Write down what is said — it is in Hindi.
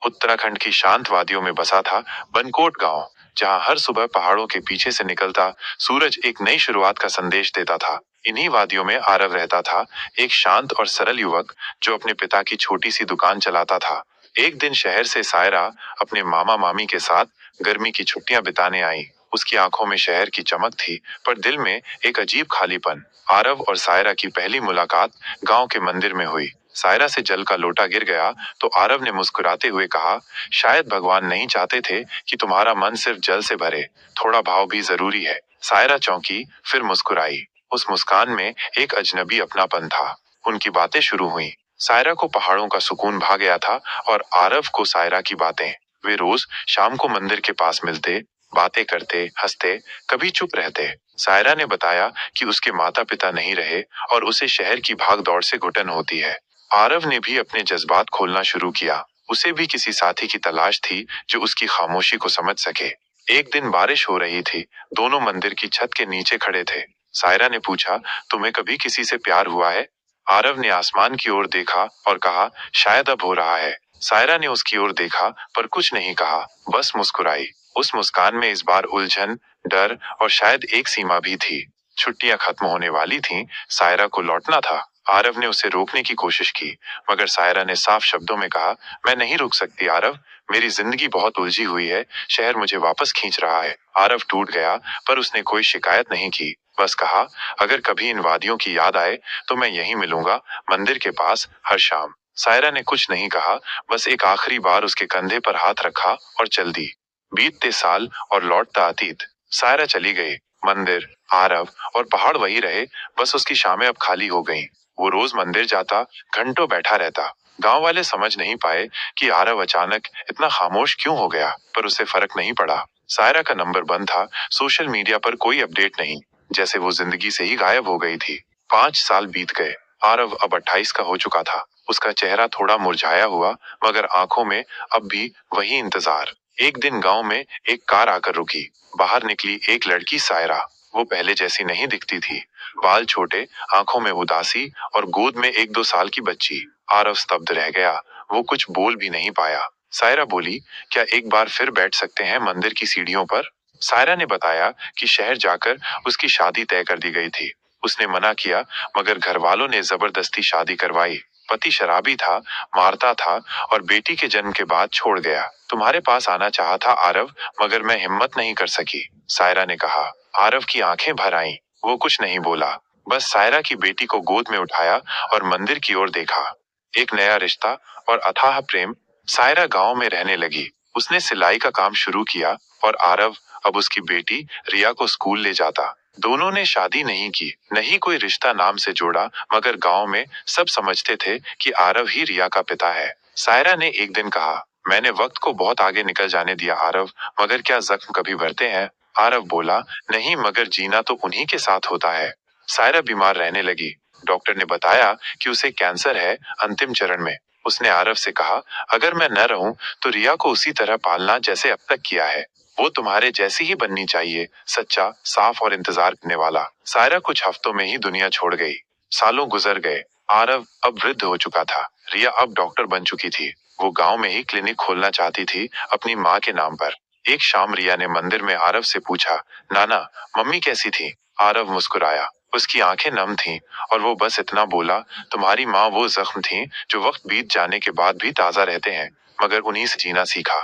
उत्तराखंड की शांत वादियों में बसा था बनकोट गांव, जहां हर सुबह पहाड़ों के पीछे से निकलता सूरज एक नई शुरुआत का संदेश देता था। इन्हीं वादियों में आरव रहता था, एक शांत और सरल युवक जो अपने पिता की छोटी सी दुकान चलाता था। एक दिन शहर से सायरा अपने मामा मामी के साथ गर्मी की छुट्टियां बिताने आई। उसकी आंखों में शहर की चमक थी, पर दिल में एक अजीब खालीपन। आरव और सायरा की पहली मुलाकात गांव के मंदिर में हुई। सायरा से जल का लोटा गिर गया तो आरव ने मुस्कुराते हुए कहा, शायद भगवान नहीं चाहते थे कि तुम्हारा मन सिर्फ जल से भरे, थोड़ा भाव भी जरूरी है। सायरा चौंकी, फिर मुस्कुराई। उस मुस्कान में एक अजनबी अपनापन था। उनकी बातें शुरू हुई। सायरा को पहाड़ों का सुकून भा गया था और आरव को सायरा की बातें। वे रोज शाम को मंदिर के पास मिलते, बातें करते, हंसते, कभी चुप रहते। सायरा ने बताया कि उसके माता पिता नहीं रहे और उसे शहर की भाग दौड़ से घुटन होती है। आरव ने भी अपने जज्बात खोलना शुरू किया। उसे भी किसी साथी की तलाश थी जो उसकी खामोशी को समझ सके। एक दिन बारिश हो रही थी। दोनों मंदिर की छत के नीचे खड़े थे। सायरा ने पूछा, तुम्हें कभी किसी से प्यार हुआ है? आरव ने आसमान की ओर देखा और कहा, शायद अब हो रहा है। सायरा ने उसकी ओर देखा पर कुछ नहीं कहा, बस मुस्कुराई। उस मुस्कान में इस बार उलझन, डर और शायद एक सीमा भी थी। छुट्टियां खत्म होने वाली थीं, सायरा को लौटना था। आरव ने उसे रोकने की कोशिश की, मगर सायरा ने साफ शब्दों में कहा, मैं नहीं रुक सकती आरव, मेरी जिंदगी बहुत उलझी हुई है, शहर मुझे वापस खींच रहा है। आरव टूट गया, पर उसने कोई शिकायत नहीं की, बस कहा, अगर कभी इन वादियों की याद आए तो मैं यहीं मिलूंगा, मंदिर के पास, हर शाम। सायरा ने कुछ नहीं कहा, बस एक आखिरी बार उसके कंधे पर हाथ रखा और चल दी। बीतते साल और लौटता अतीत। सायरा चली गई। मंदिर, आरव और पहाड़ वही रहे, बस उसकी शामें अब खाली हो गईं। वो रोज मंदिर जाता, घंटों बैठा रहता। गांव वाले समझ नहीं पाए कि आरव अचानक इतना खामोश क्यों हो गया, पर उसे फर्क नहीं पड़ा। सायरा का नंबर बंद था, सोशल मीडिया पर कोई अपडेट नहीं, जैसे वो जिंदगी से ही गायब हो गई थी। 5 साल बीत गए। आरव अब 28 का हो चुका था। उसका चेहरा थोड़ा मुरझाया हुआ, मगर आंखों में अब भी वही इंतजार। एक दिन गांव में एक कार आकर रुकी। बाहर निकली एक लड़की सायरा। वो पहले जैसी नहीं दिखती थी। बाल छोटे, आंखों में उदासी और गोद में 1-2 साल की बच्ची। आरव स्तब्ध रह गया। वो कुछ बोल भी नहीं पाया। सायरा बोली, क्या एक बार फिर बैठ सकते हैं मंदिर की सीढ़ियों पर? सायरा ने बताया कि शहर जाकर उसकी शादी तय कर दी गई थी। उसने मना किया, मगर घर वालों ने जबरदस्ती शादी करवाई। पति शराबी था, मारता था और बेटी के जन्म के बाद छोड़ गया। तुम्हारे पास आना चाहा था आरव, मगर मैं हिम्मत नहीं कर सकी, सायरा ने कहा। आरव की आंखें भर आईं। वो कुछ नहीं बोला, बस सायरा की बेटी को गोद में उठाया और मंदिर की ओर देखा। एक नया रिश्ता और अथाह प्रेम। सायरा गांव में रहने लगी। उसने सिलाई का काम शुरू किया और आरव अब उसकी बेटी रिया को स्कूल ले जाता। दोनों ने शादी नहीं की, नहीं कोई रिश्ता नाम से जोड़ा, मगर गांव में सब समझते थे कि आरव ही रिया का पिता है। सायरा ने एक दिन कहा, मैंने वक्त को बहुत आगे निकल जाने दिया आरव, मगर क्या जख्म कभी भरते हैं? आरव बोला, नहीं, मगर जीना तो उन्हीं के साथ होता है। सायरा बीमार रहने लगी। डॉक्टर ने बताया कि उसे कैंसर है, अंतिम चरण में। उसने आरव से कहा, अगर मैं न रहूं तो रिया को उसी तरह पालना जैसे अब तक किया है। वो तुम्हारे जैसी ही बननी चाहिए, सच्चा, साफ और इंतजार करने वाला। सायरा कुछ हफ्तों में ही दुनिया छोड़ गई। सालों गुजर गए। आरव अब वृद्ध हो चुका था। रिया अब डॉक्टर बन चुकी थी। वो गांव में ही क्लिनिक खोलना चाहती थी, अपनी माँ के नाम पर। एक शाम रिया ने मंदिर में आरव से पूछा, नाना, मम्मी कैसी थी? आरव मुस्कुराया। उसकी आंखें नम थीं और वो बस इतना बोला, तुम्हारी माँ वो जख्म थी जो वक्त बीत जाने के बाद भी ताजा रहते हैं, मगर उन्हीं से जीना सीखा।